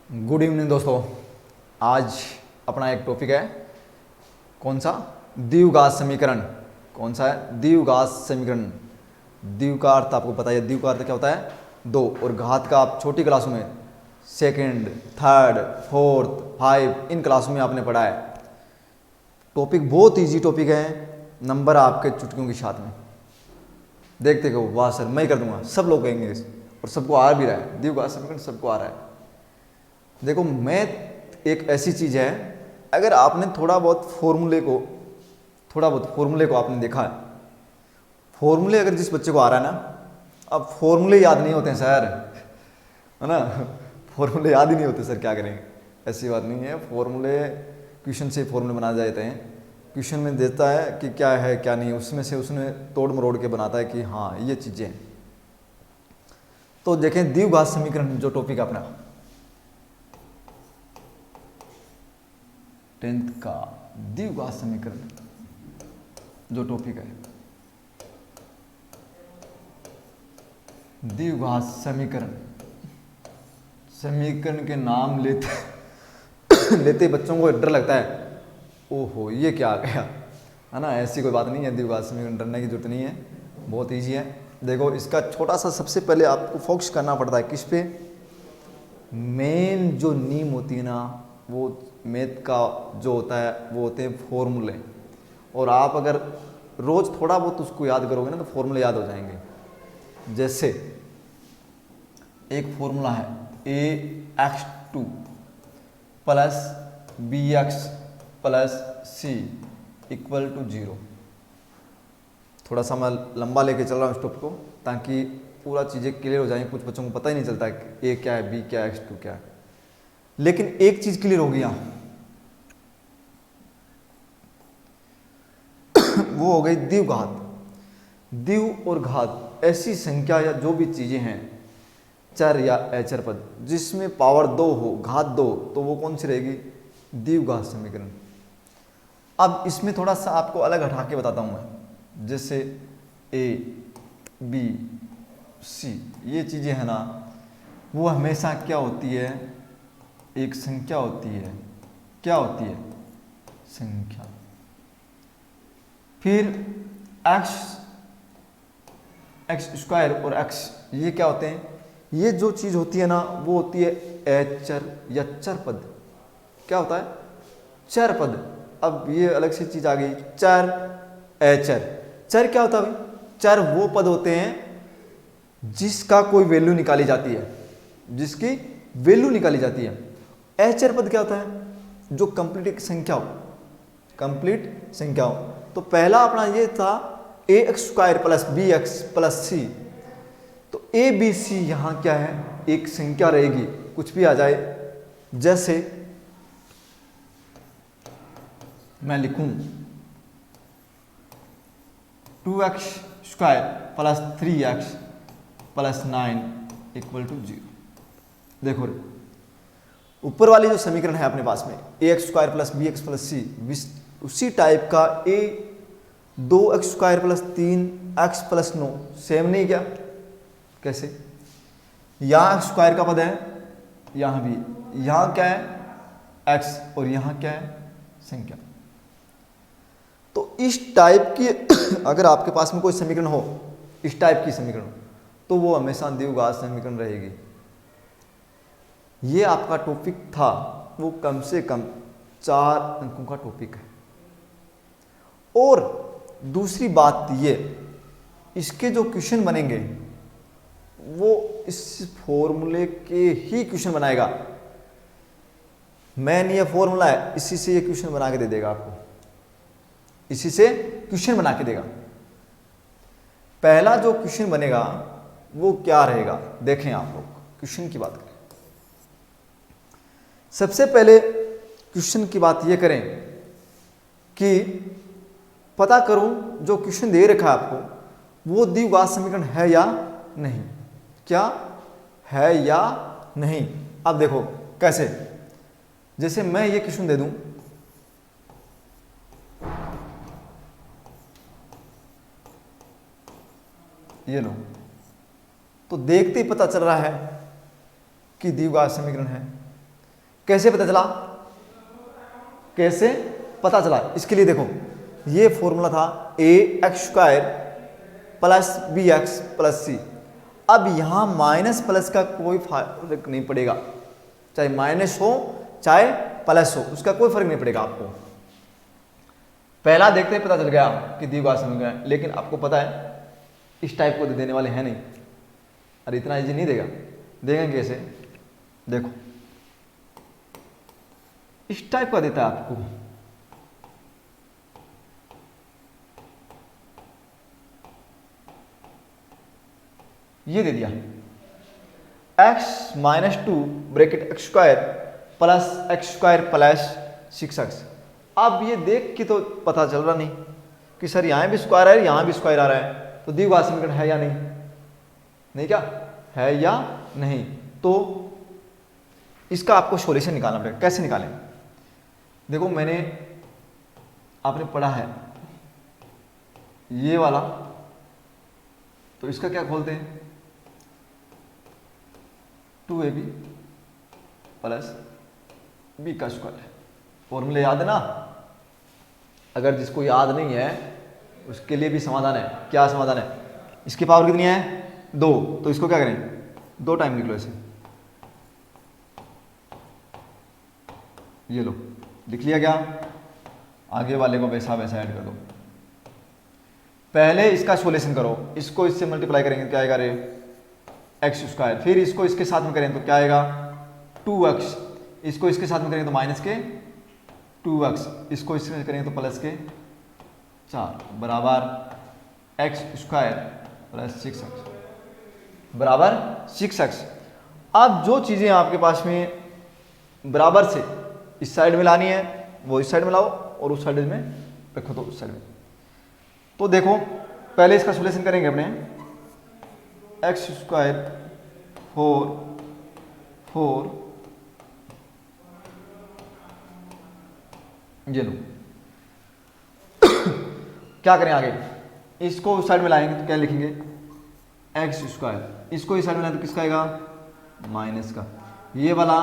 Good evening दोस्तों। आज अपना एक टॉपिक है, कौन सा? द्विघात समीकरण। कौन सा है? द्विघात समीकरण। द्वि का अर्थ आपको पता है, द्वि का अर्थ क्या होता है? दो। और घात का आप छोटी क्लासों में, सेकंड, थर्ड, फोर्थ, फाइव, इन क्लासों में आपने पढ़ा है। टॉपिक बहुत इजी टॉपिक है, नंबर आपके चुटकियों की साथ में। देखते हो, वाह सर मैं ही कर दूंगा, सब लोग कहेंगे और सबको आ भी रहा है। द्विघात समीकरण सबको आ रहा है। देखो, मैथ एक ऐसी चीज़ है, अगर आपने थोड़ा बहुत फॉर्मूले को आपने देखा है, फॉर्मूले अगर जिस बच्चे को आ रहा है ना, अब फॉर्मूले याद नहीं होते हैं सर, है ना, फॉर्मूले याद ही नहीं होते सर, क्या करेंगे? ऐसी बात नहीं है। फॉर्मूले क्वेश्चन से फॉर्मूले बनाए जाते हैं। क्वेश्चन में देता है कि क्या है क्या नहीं, उसमें से उसने तोड़ मरोड़ के बनाता है कि हाँ ये चीज़ें हैं। तो देखें, द्विघात समीकरण जो टॉपिक अपना 10th का द्विघात समीकरण जो टॉपिक है, द्विघात समीकरण के नाम लेते बच्चों को डर लगता है, ओहो ये क्या आ गया, है ना। ऐसी कोई बात नहीं है, द्विघात समीकरण डरने की जरूरत नहीं है, बहुत ईजी है। देखो, इसका छोटा सा सबसे पहले आपको फोकस करना पड़ता है किस पे? मेन जो नीम होती है ना, वो मैथ का जो होता है वो होते हैं फॉर्मूले। और आप अगर रोज थोड़ा बहुत उसको याद करोगे ना, तो फॉर्मूले याद हो जाएंगे। जैसे एक फॉर्मूला है ax2 plus bx plus c equal to 0। थोड़ा सा मैं लंबा लेके चल रहा हूँ स्टॉप को, ताकि पूरा चीज़ें क्लियर हो जाएं। कुछ बच्चों को पता ही नहीं चलता है a क्या है, b क्या है, x2 क्या है। लेकिन एक चीज़ क्लियर हो गई यहाँ, वो हो गई द्विघात। द्विव और घात ऐसी संख्या या जो भी चीज़ें हैं, चर या अचर पद, जिसमें पावर 2 हो, घात 2, तो वो कौन सी रहेगी? द्विघात समीकरण। अब इसमें थोड़ा सा आपको अलग हटा के बताता हूँ मैं। जैसे a, b, c, ये चीज़ें हैं ना, वो हमेशा क्या होती है? एक संख्या होती है। क्या होती है? संख्या। फिर एक्स स्क्वायर और x, ये क्या होते हैं? ये जो चीज़ होती है ना, वो होती है अचर या चर पद। क्या होता है? चर पद। अब ये अलग से चीज़ आ गई, चर अचर। चर क्या होता है भाई? चर वो पद होते हैं जिसका कोई वैल्यू निकाली जाती है, जिसकी वैल्यू निकाली जाती है। अचर पद क्या होता है? जो कंप्लीट संख्या हो, कंप्लीट संख्या हो। तो पहला अपना ये था ax square plus bx plus c। तो a b c यहाँ क्या है? एक संख्या रहेगी, कुछ भी आ जाए। जैसे मैं लिखूं 2x square plus 3x plus 9 equal to 0। देखो रे, ऊपर वाली जो समीकरण है अपने पास में ax square plus bx plus c, उसी टाइप का a 2x square plus 3x plus 9, same नहीं क्या? कैसे? यहाँ x स्क्वायर का पद है, यहाँ भी, यहाँ क्या है? x, और यहाँ क्या है? संख्या। तो इस टाइप की अगर आपके पास में कोई समीकरण हो, इस टाइप की समीकरण, तो वो हमेशा द्विघात समीकरण रहेगी। ये आपका टॉपिक था, वो कम से कम 4 अंकों का टॉपिक है। और दूसरी बात ये, इसके जो क्वेश्चन बनेंगे वो इस फॉर्मूले के ही क्वेश्चन बनाएगा। मैन ये फॉर्मूला है, इसी से ये क्वेश्चन बना के दे देगा आपको, इसी से क्वेश्चन बना के देगा। पहला जो क्वेश्चन बनेगा वो क्या रहेगा? देखें आप लोग, क्वेश्चन की बात करें। सबसे पहले क्वेश्चन की बात ये करें कि पता करूं जो क्वेश्चन दे रखा है आपको, वो द्विघात समीकरण है या नहीं। क्या है या नहीं? अब देखो कैसे। जैसे मैं ये क्वेश्चन दे दूं, ये लो, तो देखते ही पता चल रहा है कि द्विघात समीकरण है। कैसे पता चला? कैसे पता चला? इसके लिए देखो, ये फॉर्मूला था ax² plus bx plus c। अब यहां माइनस प्लस का कोई फर्क नहीं पड़ेगा, चाहे माइनस हो चाहे प्लस हो, उसका कोई फर्क नहीं पड़ेगा आपको। पहला देखते ही पता चल गया कि द्विघात समीकरण है, लेकिन आपको पता है इस टाइप को देने वाले हैं नहीं। अरे इतना इजी नहीं देगा, देंगे कैसे? देखो इस टाइप का देता है आपको, ये दे दिया x minus 2 bracket x² plus x² plus 6x। अब ये देख के तो पता चल रहा नहीं कि सर यहाँ भी स्क्वायर है, यहाँ भी स्क्वायर आ रहा है, तो द्विघात समीकरण है या नहीं? नहीं क्या है या नहीं? तो इसका आपको सॉल्यूशन निकालना पड़ेगा। कैसे निकालें? देखो मैंने आपने पढ़ा है ये वाला, तो इसका क्या खोलते हैं 2ab प्लस b का स्क्वायर। फॉर्मूले याद है ना? अगर जिसको याद नहीं है उसके लिए भी समाधान है। क्या समाधान है? इसकी पावर कितनी है 2, तो इसको क्या करें 2 टाइम लिख लो ऐसे, ये लो लिख लिया। क्या आगे वाले को वैसा वैसा ऐड कर दो। पहले इसका सॉल्यूशन करो, इसको इससे मल्टीप्लाई करेंगे क्या आएगा रे x², फिर इसको इसके साथ में करें तो क्या आएगा 2x, इसको इसके साथ में करेंगे तो माइनस के 2x, इसको इसमें करेंगे तो प्लस के 4 बराबर x² प्लस 6x बराबर 6x। अब जो चीज़ें आपके पास में बराबर से इस साइड में लानी है वो इस साइड में लाओ, और उस साइड में रखो तो उस साइड में। तो देखो पहले इसका सॉल्यूशन करेंगे अपने x² 4 ये लो। क्या करें आगे? इसको उस साइड में लाएंगे तो क्या लिखेंगे x², इसको इस साइड में लाएंगे तो किसका आएगा माइनस का। ये वाला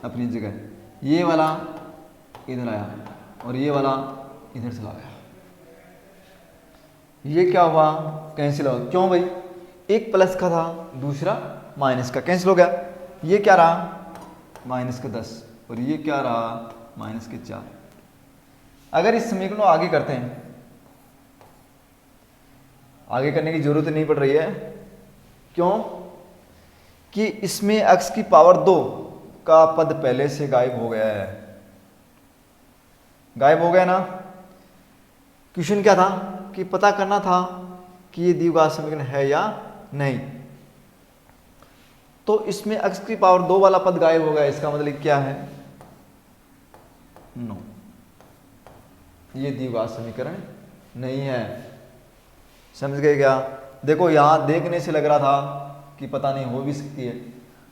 अपनी जगह, ये वाला इधर आया और ये वाला इधर चला गया। ये क्या हुआ कैंसिल हो, क्यों भाई? एक प्लस का था दूसरा माइनस का, कैंसिल हो गया। ये क्या रहा माइनस का 10 और ये क्या रहा माइनस के 4। अगर इस समीकरण को आगे करते हैं, आगे करने की जरूरत नहीं पड़ रही है, क्यों कि इसमें x की पावर 2 का पद पहले से गायब हो गया है। गायब हो गया ना। क्वेश्चन क्या था कि पता करना था कि ये द्विघात समीकरण है या नहीं। तो इसमें x की पावर 2 वाला पद गायब हो गया, इसका मतलब क्या है नो, ये द्विघात समीकरण नहीं है। समझ गए क्या? देखो यहां देखने से लग रहा था कि पता नहीं हो भी सकती है,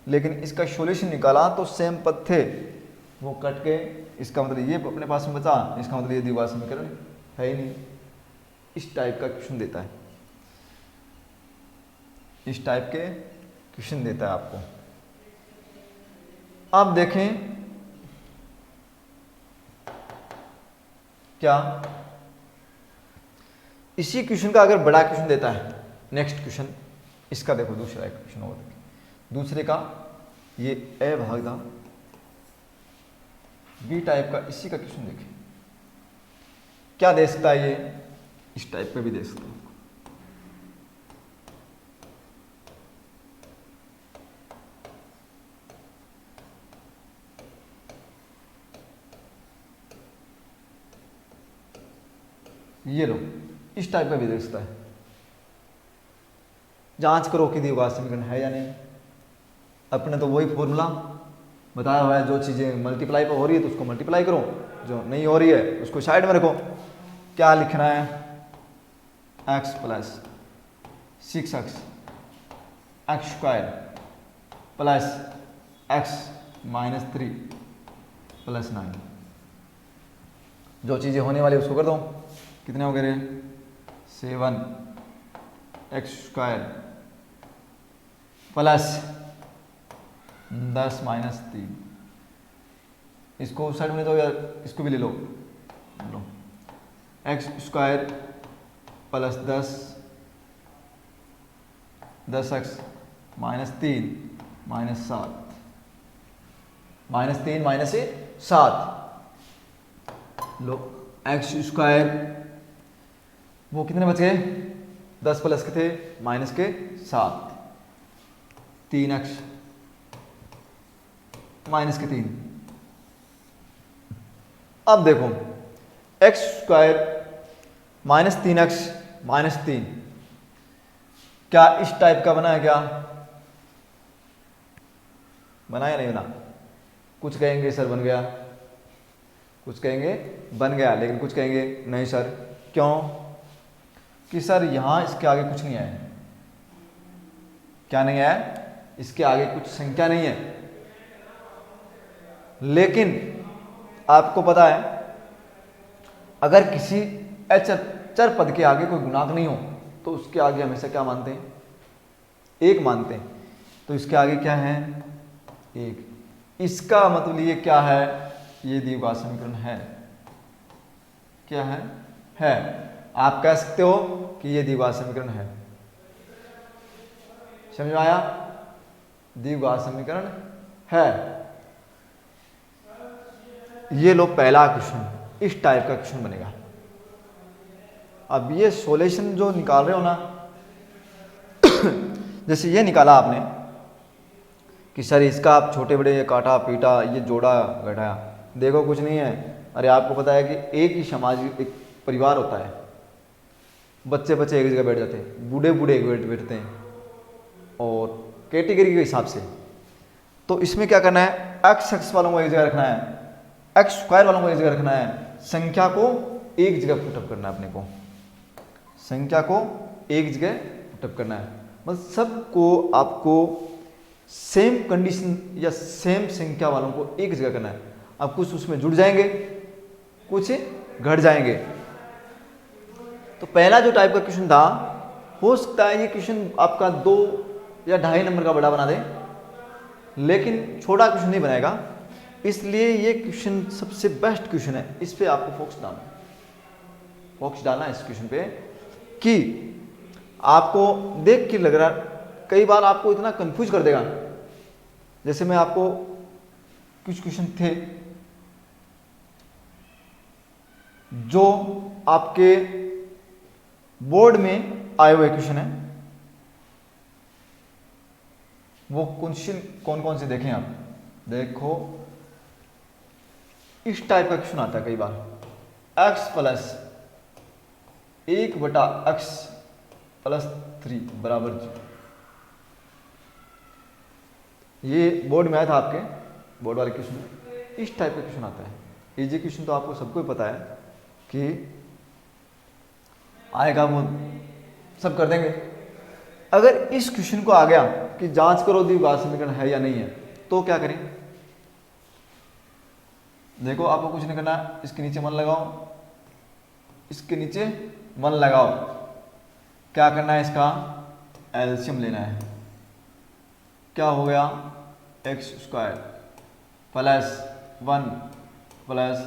लेकिन इसका सॉल्यूशन निकाला तो सेम पद थे वो कट के, इसका मतलब ये अपने पास में बचा, इसका मतलब ये द्विघात समीकरण है ही नहीं। इस टाइप का क्वेश्चन देता है, इस टाइप के क्वेश्चन देता है आपको। अब देखें क्या इसी क्वेश्चन का अगर बड़ा क्वेश्चन देता है, नेक्स्ट क्वेश्चन इसका देखो, दूसरा एक क्वेश्चन और दूसरे का ये ए भाग बी टाइप का, इसी का क्वेश्चन देखें क्या दे सकता है। ये इस टाइप पे भी दे सकता है। ये लो इस टाइप का भी दे सकता है। जांच करो कि द्विघात समीकरण है या नहीं। अपने तो वही फॉर्मूला बताया हुआ है, जो चीज़ें मल्टीप्लाई पर हो रही है तो उसको मल्टीप्लाई करो, जो नहीं हो रही है उसको साइड में रखो। क्या लिखना है x plus 6x x² plus x minus 3 plus 9। जो चीज़ें होने वाली उसको कर दो। कितने हो गए रे 7 एक्स स्क्वायर प्लस 10 माइनस 3, इसको उस साइड में ले दो या इसको भी ले लो, X square plus 10 minus 3 minus 7, minus 3 minus 7, लो एक्स स्क्वायर, वो कितने बच गए 10 प्लस के थे माइनस के 7, 3x माइनस के 3। अब देखो x square minus 3x minus 3 क्या इस टाइप का बना है, क्या बना या नहीं बना? कुछ कहेंगे सर बन गया, कुछ कहेंगे बन गया, लेकिन कुछ कहेंगे नहीं सर। क्यों? कि सर यहां इसके आगे कुछ नहीं है। क्या नहीं है? इसके आगे कुछ संख्या नहीं है। लेकिन आपको पता है अगर किसी चर पद के आगे कोई गुणांक नहीं हो तो उसके आगे हमेशा क्या मानते हैं? 1 मानते हैं। तो इसके आगे क्या है? 1। इसका मतलब ये क्या है? ये द्विघात समीकरण है। क्या है? है। आप कह सकते हो कि ये द्विघात समीकरण है। समझ में आया? द्विघात समीकरण है। ये लो पहला क्वेश्चन, इस टाइप का क्वेश्चन बनेगा। अब ये सॉल्यूशन जो निकाल रहे हो ना जैसे ये निकाला आपने कि सर इसका आप छोटे बड़े ये काटा पीटा ये जोड़ा घटाया, देखो कुछ नहीं है। अरे आपको पता है कि एक ही समाज एक परिवार होता है, बच्चे बच्चे एक जगह बैठ जाते हैं, बूढ़े बूढ़े एक बैठते हैं और कैटेगरी के हिसाब से। तो इसमें क्या करना है? एक्स वालों को एक जगह रखना है, एक्स स्क्वायर वालों को एक जगह रखना है, संख्या को एक जगह पुटअप करना है। अपने को संख्या को एक जगह पुटअप करना है, मतलब सबको आपको सेम कंडीशन या सेम संख्या वालों को एक जगह करना है। अब कुछ उसमें जुड़ जाएंगे, कुछ घट जाएंगे। तो पहला जो टाइप का क्वेश्चन था, हो सकता है ये क्वेश्चन आपका 2 या 2.5 नंबर का बड़ा बना दे, लेकिन छोटा क्वेश्चन नहीं बनाएगा। इसलिए ये क्वेश्चन सबसे बेस्ट क्वेश्चन है। इस पे आपको फोकस डालना है इस क्वेश्चन पे कि आपको देख के लग रहा, कई बार आपको इतना कंफ्यूज कर देगा। जैसे मैं आपको कुछ क्वेश्चन थे जो आपके बोर्ड में आए हुए क्वेश्चन है, वो क्वेश्चन कौन कौन से देखें आप। देखो इस टाइप का क्वेश्चन आता है कई बार, x प्लस 1/x प्लस 3 बराबर 0। ये बोर्ड में आया था आपके, बोर्ड वाले क्वेश्चन में इस टाइप का क्वेश्चन आता है। इजी क्वेश्चन तो आपको सबको ही पता है कि आएगा, वो सब कर देंगे। अगर इस क्वेश्चन को आ गया कि जांच करो द्विघात समीकरण है या नहीं है, तो क्या करें? देखो आपको कुछ नहीं करना, इसके नीचे मन लगाओ, इसके नीचे मन लगाओ। क्या करना है? इसका एलसीएम लेना है। क्या हो गया? X square plus 1 plus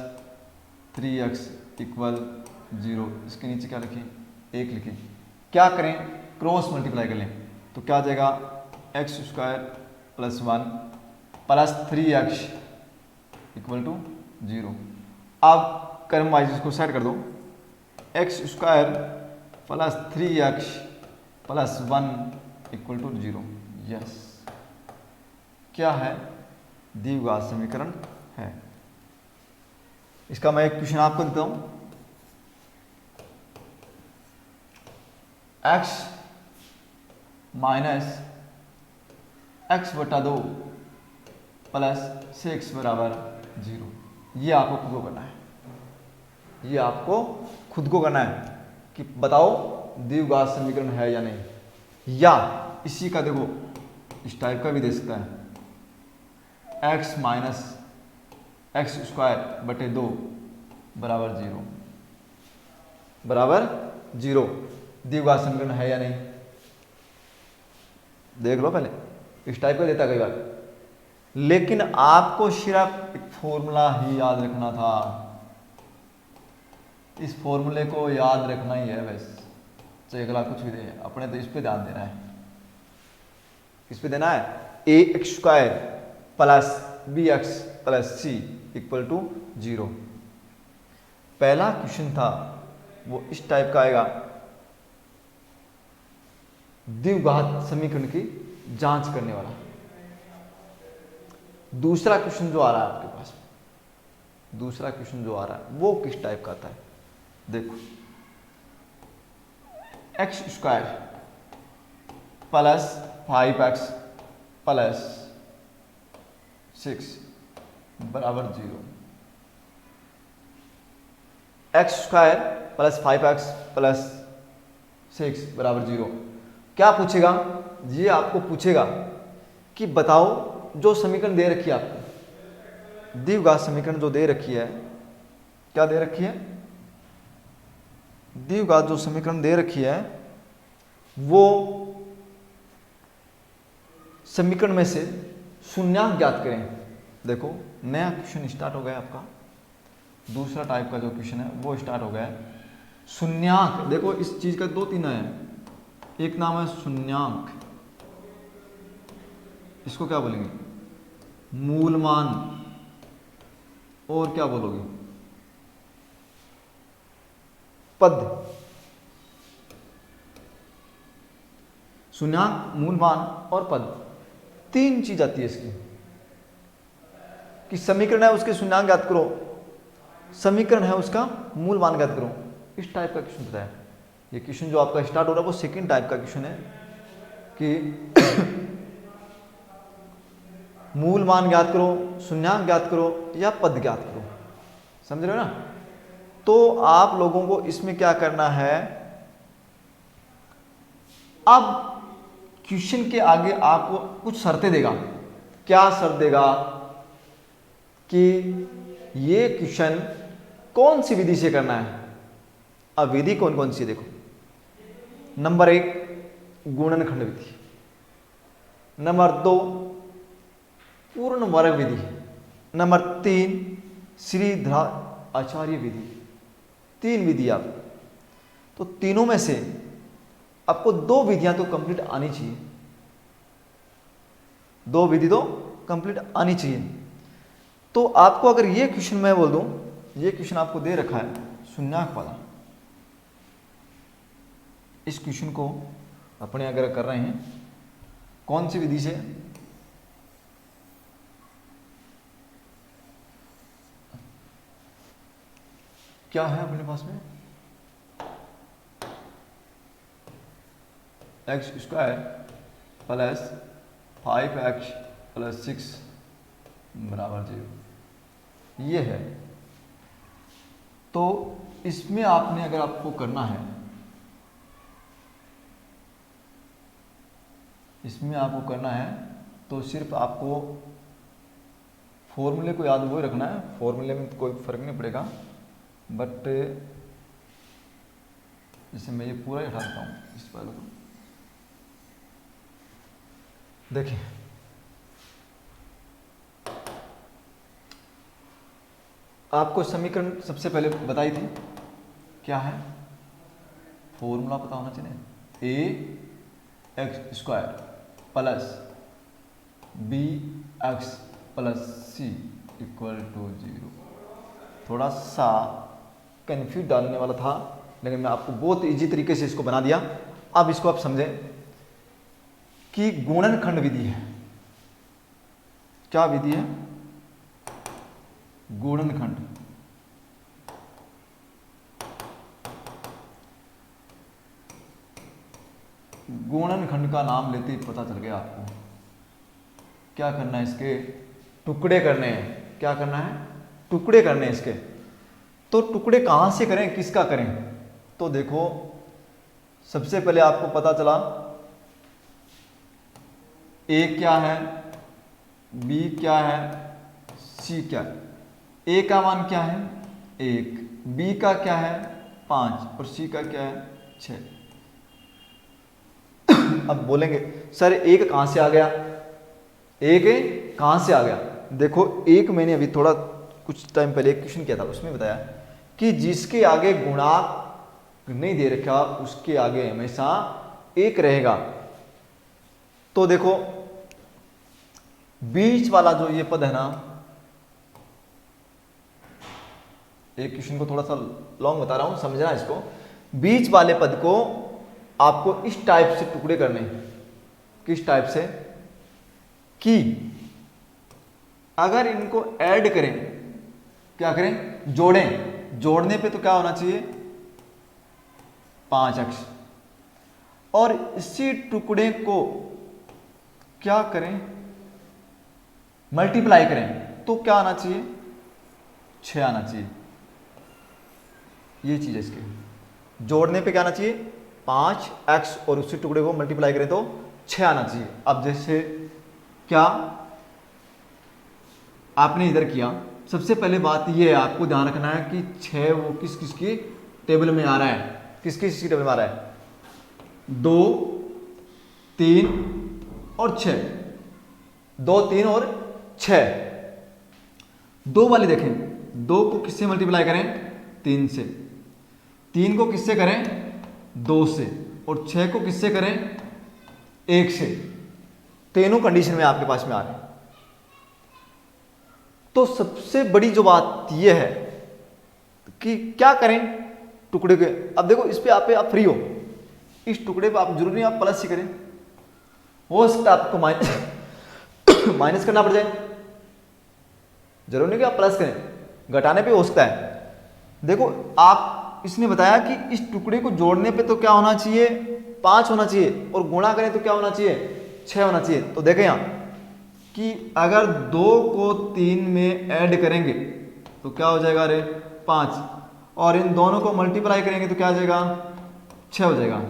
3x equal 0। इसके नीचे क्या लिखें? 1 लिखें। क्या करें? क्रॉस मल्टीप्लाई कर लें तो क्या आ जाएगा? X square plus 1 plus 3x equal to 0। अब क्रम वाइज इसको सेट कर दो, x square plus 3x plus 1 equal to 0। Yes, क्या है? द्विघात समीकरण है। इसका मैं एक क्वेश्चन आपको देता हूं। x माइनस x/2 प्लस 6 बराबर 0। ये आपको खुद को करना है, ये आपको खुद को करना है कि बताओ द्विघात समीकरण है या नहीं। या इसी का देखो इस टाइप का भी दे सकता है, x माइनस एक्स स्क्वायर बटे 2 बराबर 0 बराबर 0। द्विघात समीकरण है या नहीं? देख लो पहले, इस टाइप का देता कई बार, लेकिन आपको सिर्फ एक फॉर्मूला ही याद रखना था, इस फॉर्मूले को याद रखना ही है बस, चाहे अगला कुछ भी दे, अपने तो इस पे ध्यान देना है। किस पे देना है? A X square plus B x plus C equal to 0। पहला क्वेश्चन था वो इस टाइप का आएगा, द्विघात समीकरण की जांच करने वाला। दूसरा क्वेश्चन जो आ रहा है आपके पास, दूसरा क्वेश्चन जो आ रहा है वो किस टाइप का आता है? देखो, x square plus 5x plus 6 बराबर 0। X square plus 5x plus 6 बराबर 0। क्या पूछेगा? ये आपको पूछेगा कि बताओ जो समीकरण दे रखी है आपको, द्विघात समीकरण जो दे रखी है, क्या दे रखी है? द्विघात जो समीकरण दे रखी है वो समीकरण में से शून्यांक ज्ञात करें। देखो, नया क्वेश्चन स्टार्ट हो गया आपका, दूसरा टाइप का जो क्वेश्चन है वो स्टार्ट हो गया है। शून्यांक, देखो इस चीज का 2-3 है, एक नाम है शून्यांक, इसको क्या बोलेंगे? मूलमान, और क्या बोलोगे? पद। शून्यांक, मूलमान और पद, 3 चीज आती है इसकी, कि समीकरण है उसके शून्यांक ज्ञात करो, समीकरण है उसका मूलमान ज्ञात करो। इस टाइप का क्वेश्चन बताया। ये क्वेश्चन जो आपका स्टार्ट हो रहा है वो सेकंड टाइप का क्वेश्चन है कि मूलमान ज्ञात करो, शून्यांक ज्ञात करो या पद ज्ञात करो। समझ रहे हो ना? तो आप लोगों को इसमें क्या करना है, अब क्वेश्चन के आगे आपको कुछ शर्तें देगा। क्या शर्त देगा? कि ये क्वेश्चन कौन सी विधि से करना है। अब विधि कौन कौन सी है देखो, नंबर 1 गुणनखंड विधि, नंबर 2 पूर्ण वर्ग विधि, नंबर 3 श्रीधर आचार्य विधि। 3 विधि आप, तो तीनों में से आपको 2 विधियां तो कंप्लीट आनी चाहिए, 2 विधि तो कंप्लीट आनी चाहिए। तो आपको अगर ये क्वेश्चन मैं बोल दूं, ये क्वेश्चन आपको दे रखा है शून्यांक वाला, इस क्वेश्चन को अपने अगर कर रहे हैं कौन सी विधि से, क्या है अपने पास में, x square plus 5x plus 6 बराबर 0, ये है। तो इसमें आपने अगर आपको करना है, इसमें आपको करना है तो सिर्फ आपको फॉर्मूले को याद वो रखना है, फॉर्मूले में कोई फर्क नहीं पड़ेगा, बट जैसे मैं ये पूरा ही हटा देता हूँ इस पहलू को। देखिए, आपको समीकरण सबसे पहले बताई थी, क्या है? फॉर्मूला पता होना चाहिए, A X square plus B x plus C equal to 0। थोड़ा सा कंफ्यूज डालने वाला था, लेकिन मैं आपको बहुत इजी तरीके से इसको बना दिया। अब इसको आप समझें कि गुणनखंड विधि है। क्या विधि है? गुणनखंड। गुणनखंड का नाम लेते ही पता चल गया आपको। क्या करना है? इसके टुकड़े करने हैं। क्या करना है? टुकड़े करने हैं इसके। तो टुकड़े कहां से करें, किसका करें? तो देखो, सबसे पहले आपको पता चला ए क्या है, बी क्या है, सी क्या है। ए का मान क्या है? 1, बी का क्या है? 5 और सी का क्या है? 6। अब बोलेंगे सर एक कहाँ से आ गया, एक कहाँ से आ गया। देखो एक मैंने अभी थोड़ा कुछ टाइम पहले एक क्वेश्चन किया था, उसमें बताया कि जिसके आगे गुणांक नहीं दे रखा उसके आगे हमेशा एक रहेगा। तो देखो बीच वाला जो ये पद है ना, एक क्वेश्चन को थोड़ा सा लॉन्ग बता रहा हूं, समझना इसको। बीच वाले पद को आपको इस टाइप से टुकड़े करने हैं। किस टाइप से? कि अगर इनको ऐड करें, क्या करें, जोड़ें, जोड़ने पे तो क्या होना चाहिए 5x, और इसी टुकड़े को क्या करें, मल्टीप्लाई करें तो क्या आना चाहिए 6 आना चाहिए। ये चीज है इसके, जोड़ने पे क्या आना चाहिए 5x और उसी टुकड़े को मल्टीप्लाई करें तो 6 आना चाहिए। अब जैसे क्या आपने इधर किया, सबसे पहले बात ये है आपको ध्यान रखना है कि 6 वो किस किस की टेबल में आ रहा है, किस किस की टेबल में आ रहा है, 2 3 और 6, 2 3 और 6। 2 वाली देखें, 2 को किससे मल्टीप्लाई करें 3 से, 3 को किससे करें 2 से, और 6 को किससे करें 1 से। तीनों कंडीशन में आपके पास में आ रहे हैं। तो सबसे बड़ी जो बात यह है कि क्या करें टुकड़े के। अब देखो इस पे आप फ्री हो, इस टुकड़े पे आप जरूरी नहीं आप प्लस ही करें, हो सकता है आपको माइनस करना पड़ जाए, जरूरी नहीं कि आप प्लस करें, घटाने पे हो सकता है। देखो आप इसने बताया कि इस टुकड़े को जोड़ने पे तो क्या होना चाहिए 5 होना चाहिए, और गुणा करें तो क्या होना चाहिए 6 होना चाहिए। तो देखें यहाँ कि अगर 2 को 3 में ऐड करेंगे तो क्या हो जाएगा, अरे 5, और इन दोनों को मल्टीप्लाई करेंगे तो क्या हो जाएगा 6 हो जाएगा।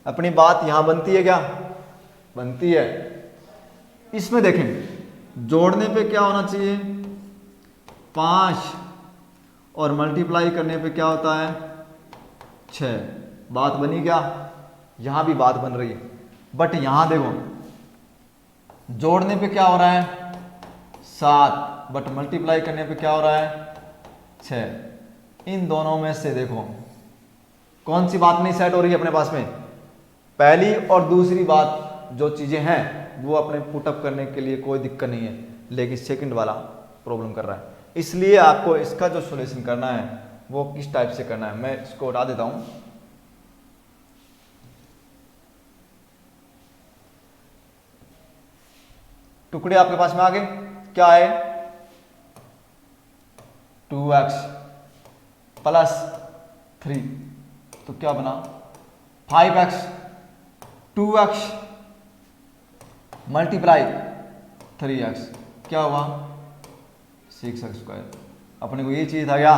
अपनी बात यहां बनती है, क्या बनती है। इसमें देखें जोड़ने पे क्या होना चाहिए 5 और मल्टीप्लाई करने पे क्या होता है 6। बात बनी क्या, यहां भी बात बन रही है, बट यहां देखो जोड़ने पे क्या हो रहा है 7, बट मल्टीप्लाई करने पे क्या हो रहा है 6। इन दोनों में से देखो कौन सी बात नहीं सेट हो रही है अपने पास में। पहली और दूसरी बात जो चीजें हैं वो अपने पुटअप करने के लिए कोई दिक्कत नहीं है, लेकिन सेकंड वाला प्रॉब्लम कर रहा है। इसलिए आपको इसका जो सॉल्यूशन करना है वो किस टाइप से करना है, मैं इसको हटा देता हूं। टुकड़े आपके पास में आ गए, क्या है 2x प्लस 3, तो क्या बना 5x, 2x मल्टीप्लाई 3x, क्या हुआ 6x²। अपने को ये चाहिए था क्या,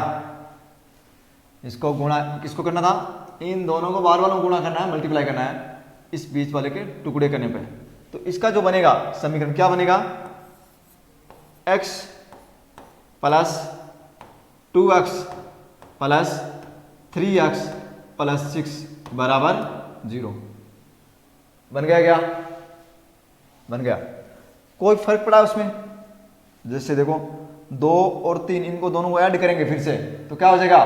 इसको गुणा किसको करना था, इन दोनों को बार बार गुणा करना है, मल्टीप्लाई करना है इस बीच वाले के टुकड़े करने पे। तो इसका जो बनेगा समीकरण क्या बनेगा x plus 2x plus 3x plus 6 बराबर 0। बन गया क्या, बन गया। कोई फर्क पड़ा उसमें, जैसे देखो 2 और 3 इनको दोनों को ऐड करेंगे फिर से तो क्या हो जाएगा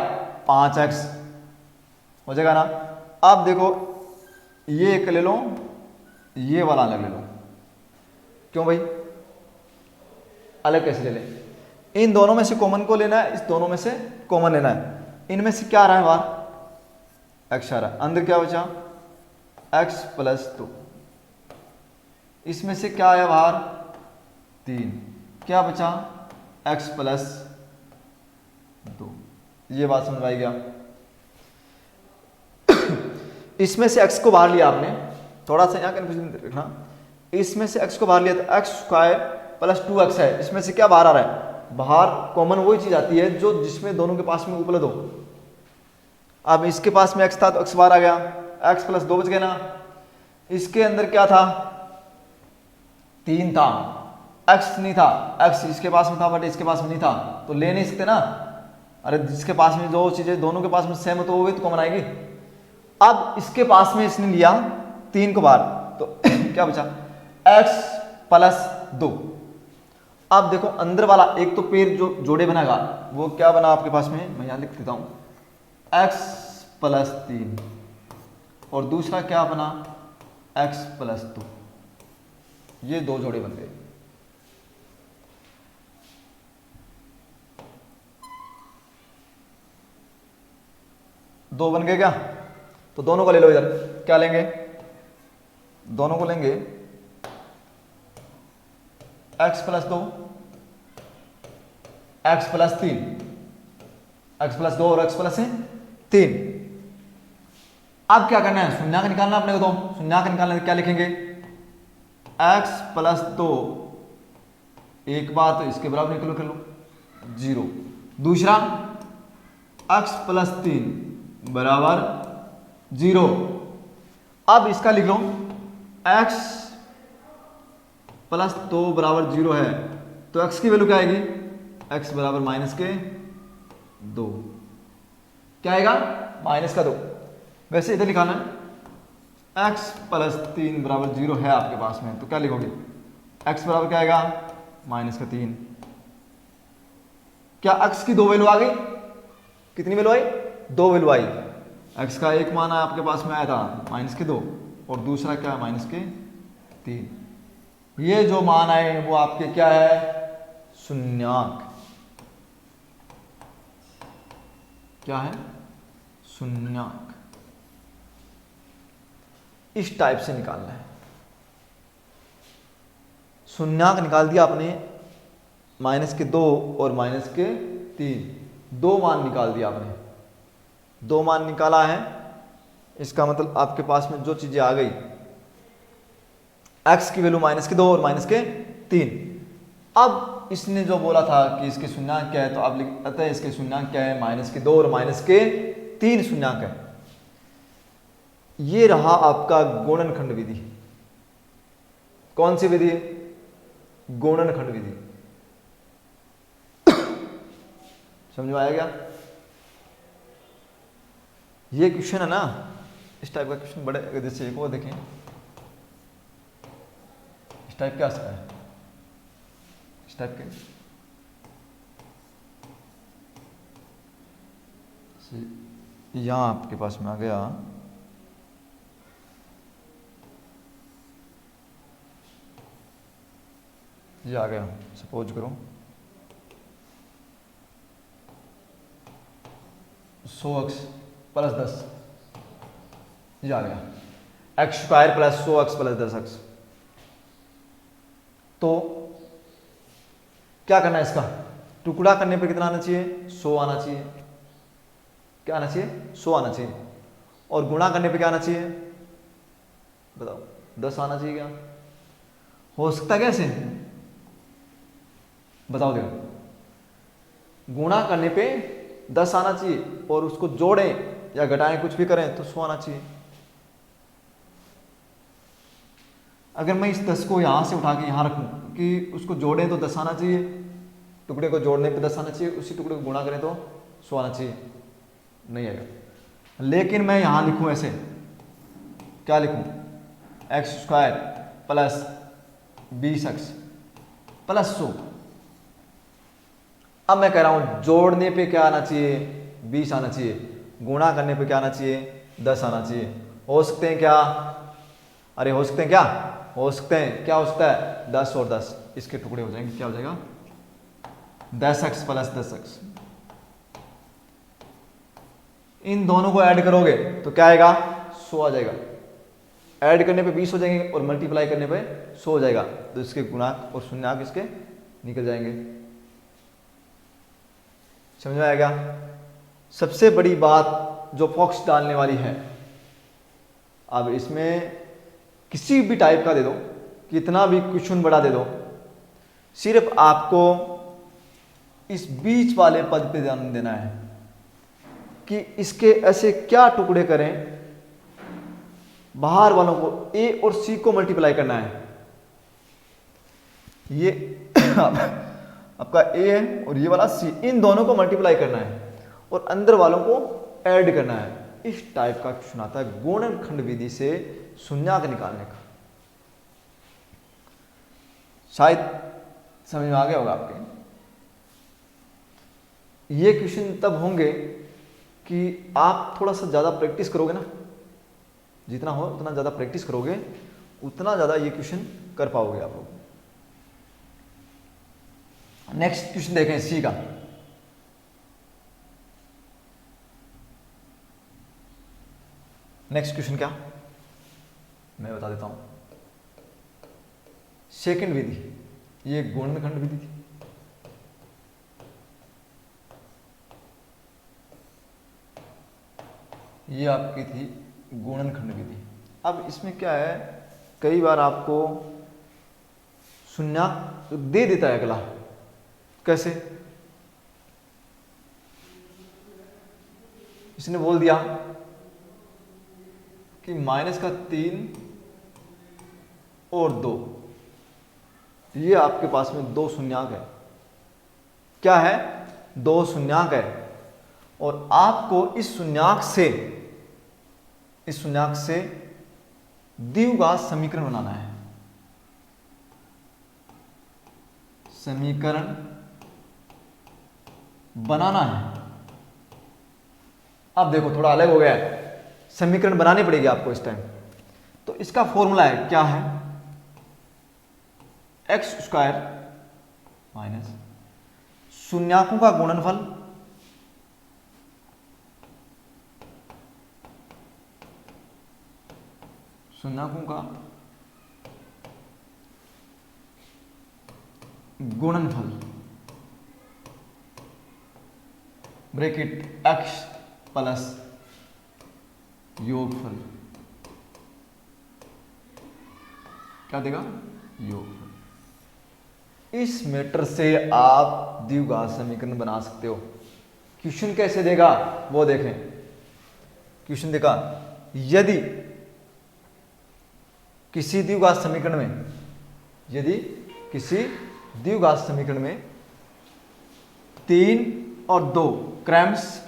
5x हो जाएगा ना। अब देखो ये एक ले लो, ये वाला अलग ले लो, क्यों भाई अलग कैसे ले लें, इन दोनों में से कॉमन को लेना है, इस दोनों में से कॉमन लेना है। इनमें से क्या आ रहा है बाहर x आ रहा है, अंदर क्या बचा x प्लस 2, इसमें से क्या आया बाहर 3, क्या बचा x प्लस 2। ये बात समझ आई क्या। इसमें से x को बाहर लिया आपने, थोड़ा सा यहाँ कंफ्यूजन रखना, इसमें से x को बाहर लिया तो x² प्लस 2x है, इसमें से क्या बाहर आ रहा है, बाहर कॉमन वही चीज आती है जो जिसमें दोनों के पास में उपलब्ध हो। अब इसके पास में x था तो x बाहर आ गया, x प्लस 2 बच गया ना। इसके अंदर क्या था 3 था, x नहीं था, x इसके पास में था बट इसके पास में नहीं था, तो ले नहीं सकते ना। अरे जिसके पास में जो चीजें दोनों के पास में सेम हो तो वो भी तो कॉमन आएगी। अब इसके पास में इसने लिया 3 को बाहर, तो क्या बचा x प्लस 2। अब देखो अंदर वाला एक तो पेड़ जो जोड़े बनेगा वो क्या बना आपके पास में, मैं यहाँ लिख देता हूँ, x प्लस 3 और दूसरा क्या बना x प्लस 2। ये दो जोड़े बन गए। दो बन गए क्या, तो दोनों को ले लो इधर। क्या लेंगे, दोनों को लेंगे x plus 2 x plus 3, x plus 2 और x प्लस 3। अब क्या करना है, शून्यांक निकालना अपने को। तो शून्यांक निकालने क्या लिखेंगे, x प्लस 2 एक बार तो इसके बराबर निकलो कर लो 0, दूसरा x प्लस 3 बराबर 0। अब इसका लिख लो x प्लस 2 बराबर 0 है तो x की वैल्यू क्या आएगी, x बराबर माइनस के 2। क्या आएगा, माइनस का 2। वैसे इधर लिखाना है x प्लस 3 बराबर 0 है आपके पास में, तो क्या लिखोगे x बराबर क्या आएगा, माइनस का 3। क्या x की दो वैल्यू आ गई, कितनी वैल्यू आई, दो वैल्यू आई। x का एक मान आपके पास में आया था माइनस के 2 और दूसरा क्या माइनस के 3। ये जो मान आए वो आपके क्या है, शून्यांक। क्या है, शून्यांक। इस टाइप से निकालना है। शून्यांक निकाल दिया आपने, माइनस के 2 और माइनस के 3, दो मान निकाल दिया आपने। दो मान निकाला है, इसका मतलब आपके पास में जो चीजें आ गई, x की वैल्यू माइनस के 2 और माइनस के 3। अब इसने जो बोला था कि इसके शून्यांक क्या है, तो आप लिखते हैं इसके शून्यांक क्या है, माइनस के 2 और माइनस के 3 शून्यांक है। ये रहा आपका गुणनखंड विधि। कौन सी विधि, गुणनखंड विधि। समझ में आया क्या, ये क्वेश्चन है ना, इस टाइप का क्वेश्चन बड़े, अगर जैसे एक और देखें इस टाइप क्या सकता है, इस टाइप के यहां आपके पास में आ गया, ये आ गया, सपोज करो 100x प्लस 10, ये आ गया x square plus 100x plus 10x। तो क्या करना है, इसका टुकड़ा करने पे कितना आना चाहिए, 100 आना चाहिए। क्या आना चाहिए, 100 आना चाहिए। और गुणा करने पे क्या आना चाहिए, बताओ, 10 आना चाहिए। क्या हो सकता है कैसे, बताओ देखो, गुणा करने पे 10 आना चाहिए और उसको जोड़ें या घटाएं कुछ भी करें तो 100 आना चाहिए। अगर मैं इस 10 को यहां से उठा के यहां रखूं कि उसको जोड़ें तो 10 आना चाहिए, टुकड़े को जोड़ने पे 10 आना चाहिए, उसी टुकड़े को गुणा करें तो 100 आना चाहिए, नहीं आएगा। लेकिन मैं यहां लिखूं ऐसे, क्या लिखूं, x square plus 20x plus 100। अब मैं कह रहा हूं जोड़ने पे क्या आना चाहिए, 20 आना चाहिए, गुणा करने पे क्या आना चाहिए, 10 आना चाहिए। हो सकते हैं क्या, अरे हो सकते हैं क्या, हो सकते हैं, क्या हो सकता है, 10 और 10 इसके टुकड़े हो जाएंगे, क्या हो जाएगा, 10x प्लस 10x। इन दोनों को ऐड करोगे तो क्या आएगा, 100 आ जाएगा। ऐड करने पे 20 हो जाएंगे और मल्टीप्लाई करने पे 100 हो जाएगा, तो इसके गुणांक और शून्यांक इसके निकल जाएंगे। समझ में आएगा। सबसे बड़ी बात जो फॉक्स डालने वाली है, अब इसमें किसी भी टाइप का दे दो, कितना भी क्वेश्चन बड़ा दे दो, सिर्फ आपको इस बीच वाले पद पे ध्यान देना है कि इसके ऐसे क्या टुकड़े करें, बाहर वालों को a और c को मल्टीप्लाई करना है। ये आपका a है और ये वाला c, इन दोनों को मल्टीप्लाई करना है और अंदर वालों को ऐड करना है। इस टाइप का क्वेश्चन आता है गुणनखंड विधि से शून्यांक निकालने का। शायद समझ में आ गया होगा आपके। ये क्वेश्चन तब होंगे कि आप थोड़ा सा ज़्यादा प्रैक्टिस करोगे ना, जितना हो उतना ज़्यादा प्रैक्टिस करोगे उतना ज़्यादा ये क्वेश्चन कर पाओगे आप लोग। नेक्स्ट क्वेश्चन देखें सी का। नेक्स्ट क्वेश्चन क्या, मैं बता देता हूं। सेकंड विधि, ये गुणनखंड विधि थी। ये आपकी थी गुणनखंड विधि। अब इसमें क्या है, कई बार आपको शून्यांक दे देता है अगला। कैसे, इसने बोल दिया कि -3 और 2, ये आपके पास में 2 शून्यांक है। क्या है, 2 शून्यांक है, और आपको इस शून्यांक से द्विघात समीकरण बनाना है। समीकरण बनाना है। अब देखो थोड़ा अलग हो गया है, समीकरण बनानी पड़ेगी आपको इस टाइम। तो इसका फॉर्मूला है, क्या है, x² माइनस शून्याकों का गुणनफल ब्रैकेट x प्लस योगफल, क्या देगा, योगफल। इस मेथड से आप द्विघात समीकरण बना सकते हो। क्वेश्चन कैसे देगा वो देखें। क्वेश्चन देखा, यदि किसी द्विघात समीकरण में 3 और 2 क्रमश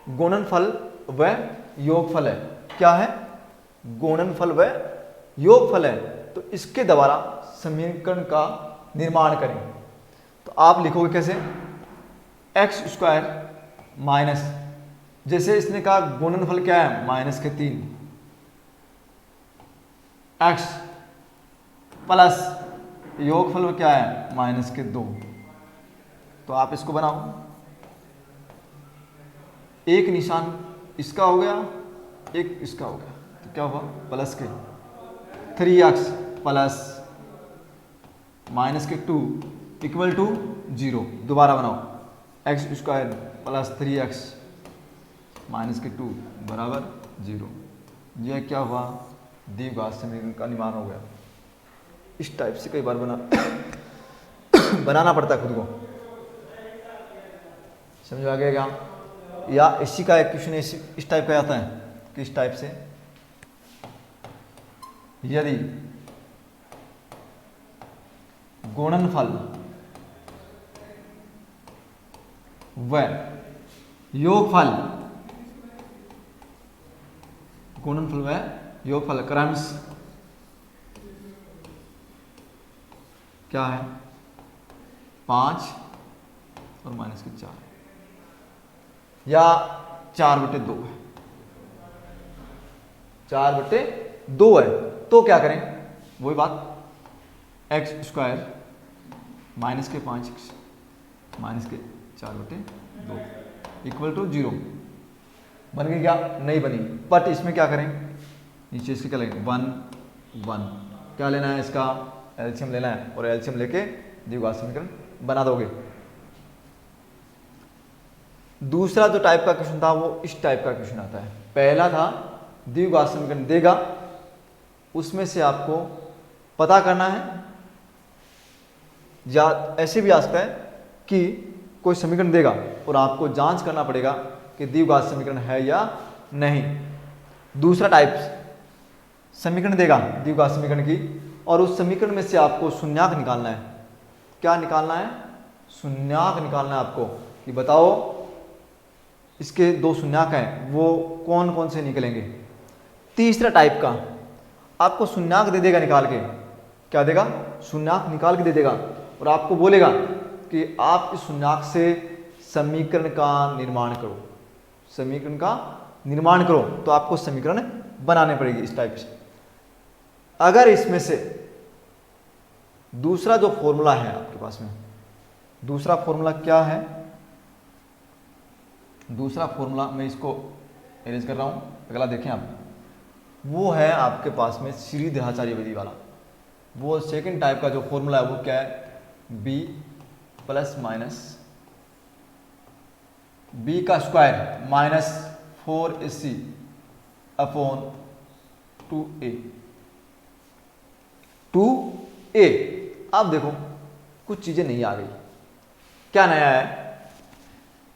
गुणनफल व योगफल है। क्या है, गुणनफल व योगफल है। तो इसके द्वारा समीकरण का निर्माण करें। तो आप लिखोगे कैसे, x² माइनस, जैसे इसने कहा गुणनफल क्या है, -3 x प्लस योगफल क्या है, -2। तो आप इसको बनाओ, एक निशान इसका हो गया, एक इसका हो गया, तो क्या हुआ, प्लस के 3x प्लस -2 इक्वल टू 0। दोबारा बनाओ, x² प्लस 3x -2 बराबर 0। यह क्या हुआ, द्विघात समीकरण का निर्माण हो गया। इस टाइप से कई बार बनाना पड़ता है खुद को। समझ आ गया क्या, या इसी का एक क्वेश्चन इस टाइप का आता है कि इस टाइप से, यदि गुणनफल व योगफल क्रमश क्या है, 5 और -4 या 4/2 है, 4/2 है। तो क्या करें, वही बात, x² -5x -4/2 इक्वल टू 0 बन गई क्या, नहीं बनी। बट इसमें क्या करें, नीचे इसके क्या लेंगे, 1 1, क्या लेना है, इसका एलसीएम लेना है, और एलसीएम लेके द्विघात समीकरण बना दोगे। दूसरा जो टाइप का क्वेश्चन था वो इस टाइप का क्वेश्चन आता है। पहला था द्विघात समीकरण देगा, उसमें से आपको पता करना है, या ऐसे भी आ सकता है कि कोई समीकरण देगा और आपको जांच करना पड़ेगा कि द्विघात समीकरण है या नहीं। दूसरा टाइप, समीकरण देगा द्विघात समीकरण की, और उस समीकरण में से आपको शून्यांक निकालना है। क्या निकालना है, शून्यांक निकालना है आपको, कि बताओ इसके 2 शून्यांक हैं, वो कौन कौन से निकलेंगे। तीसरा टाइप का, आपको शून्यांक दे देगा निकाल के, क्या देगा, शून्याक निकाल के दे देगा और आपको बोलेगा कि आप इस शून्याक से समीकरण का निर्माण करो, समीकरण का निर्माण करो। तो आपको समीकरण बनाने पड़ेगी इस टाइप से। अगर इसमें से दूसरा जो फॉर्मूला है आपके पास में, दूसरा फॉर्मूला क्या है, दूसरा फॉर्मूला मैं इसको अरेंज कर रहा हूं, अगला देखें आप, वो है आपके पास में श्रीधराचार्य विधि वाला। वो सेकंड टाइप का जो फॉर्मूला है वो क्या है, b प्लस माइनस b का square minus 4ac upon 2a। 2a। अब देखो कुछ चीजें नहीं आ गई, क्या नया है,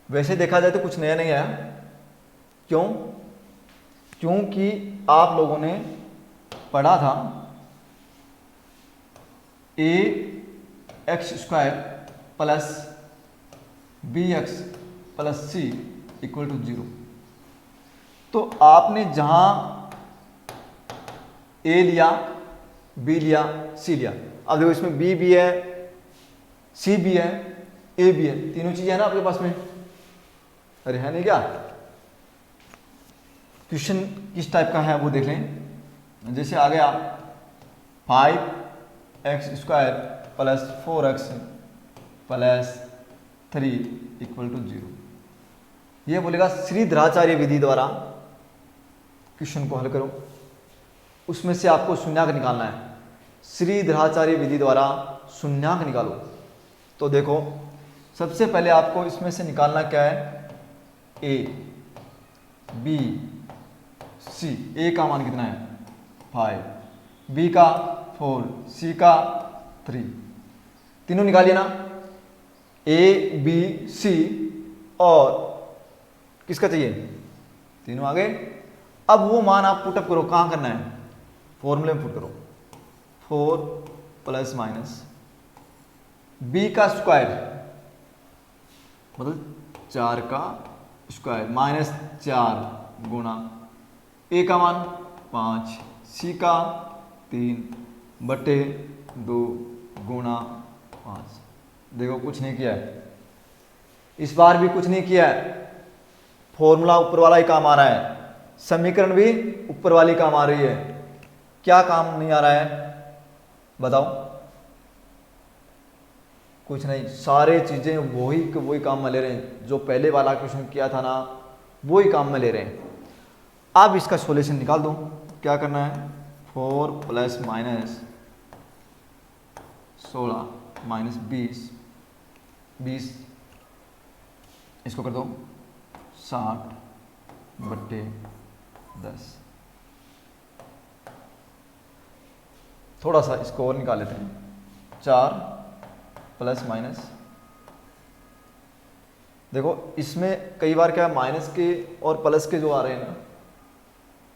वैसे देखा जाए तो कुछ नया नहीं आया। क्यों? क्योंकि आप लोगों ने पढ़ा था a x square plus B x plus C equal to 0। तो आपने जहां a लिया, b लिया, c लिया, अब देखो इसमें b भी है, c भी है, a भी है, तीनों चीजें है ना आपके पास में। अरे है नहीं क्या? क्वेश्चन किस टाइप का है वो देख लें। जैसे आ गया 5x square plus 4x plus 3 equal to 0। ये बोलेगा श्रीधराचार्य विधि द्वारा क्वेश्चन को हल करो, उसमें से आपको शून्याक निकालना है। श्रीधराचार्य विधि द्वारा शून्याक निकालो। तो देखो सबसे पहले आपको इसमें से निकालना क्या है, a b c। a का मान कितना है 5, b का 4, c का 3, तीनों निकालिए ना, a b c और किसका चाहिए, तीनों आ गए। अब वो मान आप पुटअप करो, कहाँ करना है, फॉर्मूले में पुट करो। 4 प्लस माइनस b का स्क्वायर मतलब 4 का स्क्वायर माइनस 4 गुणा a का मान 5, c का 3 बटे 2 गुणा 5। देखो कुछ नहीं किया है, इस बार भी कुछ नहीं किया है, फॉर्मूला ऊपर वाला ही काम आ रहा है, समीकरण भी ऊपर वाली काम आ रही है। क्या काम नहीं आ रहा है बताओ? कुछ नहीं, सारे चीजें वही काम में ले रहे हैं, जो पहले वाला क्वेश्चन किया था ना वही काम में ले रहे हैं। अब इसका सॉल्यूशन निकाल दो। क्या करना है, 4 प्लस माइनस 16 माइनस 20 इसको कर दो 60 बट्टे 10। थोड़ा सा इसको और निकाल लेते हैं, 4 प्लस माइनस, देखो इसमें कई बार क्या माइनस के और प्लस के जो आ रहे हैं ना,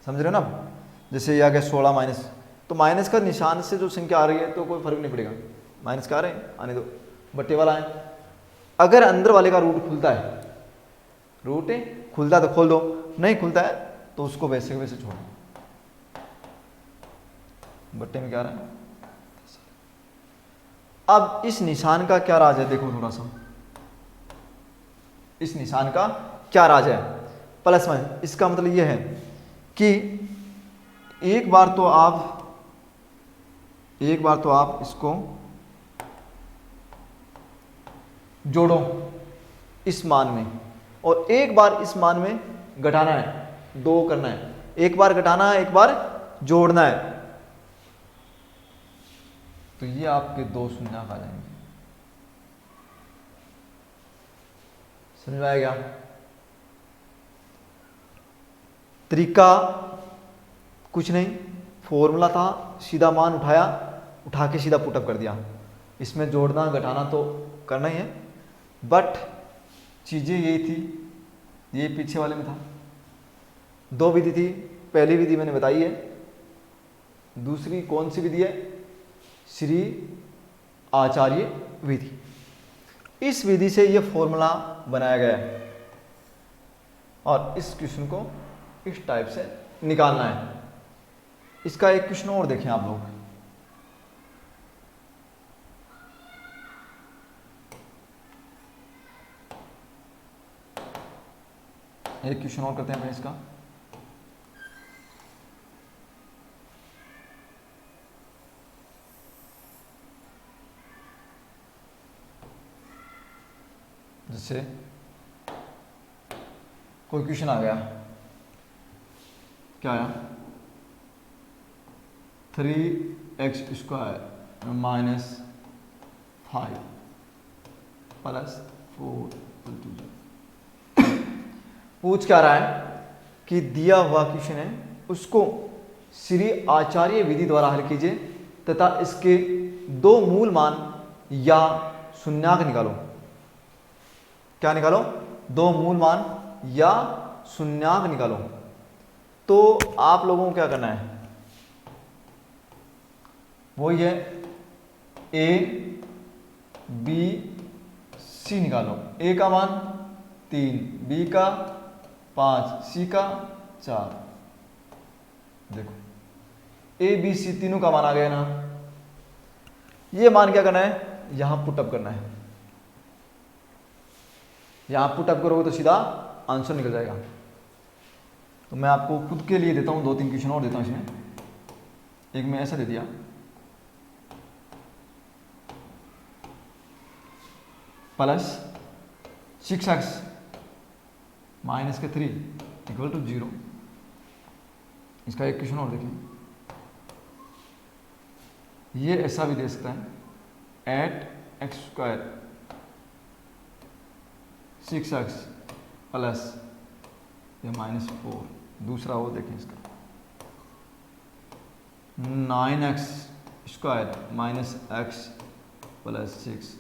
समझ रहे हो ना, जैसे ये आ गया 16 माइनस, तो माइनस का निशान से जो संख्या आ रही है तो कोई फर्क नहीं पड़ेगा, माइनस का आ रहे हैं आने दो, बट्टे वाला है। अगर अंदर वाले का रूट खुलता है, रूट खुलता है तो खोल दो, नहीं खुलता है तो उसको वैसे के वैसे छोड़ो। बट्टे में क्या आ रहा है, अब इस निशान का क्या राज है, देखो थोड़ा सा, इस निशान का क्या राज है, प्लस माइनस। इसका मतलब यह है कि एक बार तो आप इसको जोड़ो इस मान में, और एक बार इस मान में घटाना है, 2 करना है, एक बार घटाना है, एक बार जोड़ना है, तो ये आपके 2 शून्याक आ जाएंगे। समझ में आएगा? तरीका कुछ नहीं, फॉर्मूला था, सीधा मान उठा के सीधा पुटअप कर दिया। इसमें जोड़ना घटाना तो करना ही है, बट चीज़ें यही थी, ये पीछे वाले में था। 2 विधि थी, पहली विधि मैंने बताई है, दूसरी कौन सी विधि है, श्री आचार्य विधि। इस विधि से यह फॉर्मूला बनाया गया है और इस क्वेश्चन को इस टाइप से निकालना है। इसका एक क्वेश्चन और देखें आप लोग, एक क्वेश्चन और करते हैं अपने इसका। जैसे कोई क्वेश्चन आ गया, क्या आया, 3x² माइनस 5 प्लस 4 पूछ क्या रहा है कि दिया हुआ क्वेश्चन है उसको श्री आचार्य विधि द्वारा हल कीजिए तथा इसके दो मूल मान या शून्यांक निकालो। क्या निकालो? दो मूल मान या शून्यांक निकालो। तो आप लोगों को क्या करना है, वही है ए बी सी निकालो। ए का मान 3, बी का 5, सी का 4। देखो ए बी सी तीनों का मान आ गया ना। ये मान क्या करना है, यहां पुटअप करना है। यहां पुटअप करोगे तो सीधा आंसर निकल जाएगा। तो मैं आपको खुद के लिए देता हूं 2-3 क्वेश्चन और देता हूं इसमें। एक में ऐसा दे दिया, प्लस 6x माइनस के 3 इक्वल टू 0। इसका एक क्वेश्चन और देखें, ये ऐसा भी दे सकता है 8x² 6x प्लस ये -4। दूसरा वो देखें इसका 9x² माइनस x प्लस 6।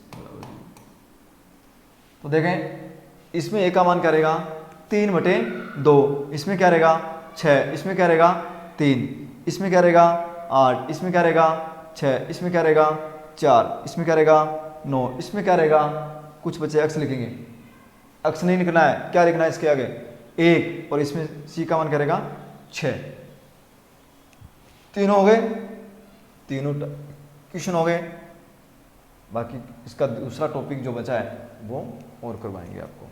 तो देखें इसमें ए का मान क्या रहेगा, 3/2। इसमें क्या रहेगा 6, इसमें क्या रहेगा 3, इसमें क्या रहेगा 8, इसमें क्या रहेगा 6, इसमें क्या रहेगा 4, इसमें क्या रहेगा 9, इसमें क्या रहेगा, कुछ बच्चे एक्स लिखेंगे। एक्स नहीं लिखना है, क्या लिखना है इसके आगे 1, और इसमें सी का मान क्या रहेगा 6। तीनों हो गए, तीनों क्वेश्चन हो गए। बाकी इसका दूसरा टॉपिक जो बचा है वो और करवाएंगे आपको।